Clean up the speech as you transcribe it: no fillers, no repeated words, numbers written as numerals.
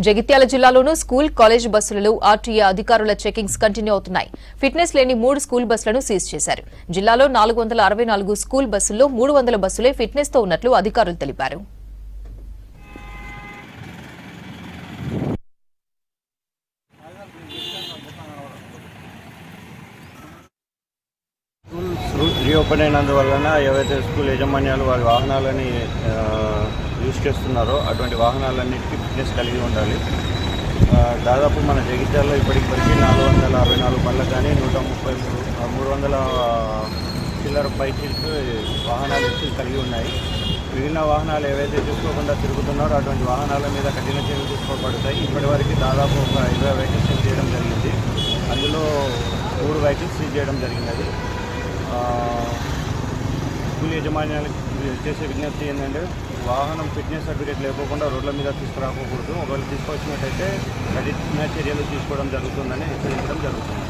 జగిత్యాల జిల్లాలోనూ school college బస్సులలో RTA అధికారుల చెకింగ్స్ కంటిన్యూ అవుతున్నాయి. ఫిట్నెస్ లేని 3 స్కూల్ బస్సులను సీజ్ చేశారు. జిల్లాలో 464 స్కూల్ బస్సుల్లో 300 బస్సులే ఫిట్నెస్ తో ఉన్నట్లు అధికారులు తెలిపారు. రూట్ రీఓపెన్ అయినందువలన ఏవైతే స్కూల్ యాజమాన్యాలు వారి వాహనాలని యూజ్ చేస్తున్నారో అటువంటి వాహనాలన్నిటికీ ఫిట్నెస్ కలిగి ఉండాలి. దాదాపు మన జగిత్యాలలో ఇప్పటివరకు 464 బండ్లు కానీ 300 చిల్లర బైకులు వాహనాలు కలిగి ఉన్నాయి. మిగిలిన వాహనాలు ఏవైతే చూసుకోకుండా తిరుగుతున్నారో అటువంటి వాహనాల మీద కఠిన చర్యలు తీసుకోబడతాయి. ఇప్పటివరకు దాదాపు ఒక 20 వెహికల్స్ సీజ్ చేయడం జరిగింది. అందులో 3 వెహికల్స్ సీజ్ చేయడం జరిగినది. స్కూల్ యాజమాన్యాలకు చేసే విజ్ఞప్తి ఏంటంటే వాహనం ఫిట్నెస్ సర్టిఫికేట్ లేకపోకుండా రోడ్ల మీద తీసుకురాకూడదు. ఒకవేళ తీసుకొచ్చినట్టయితే కఠిన చర్యలు తీసుకోవడం జరుగుతుందని హెచ్చరించడం జరుగుతుంది.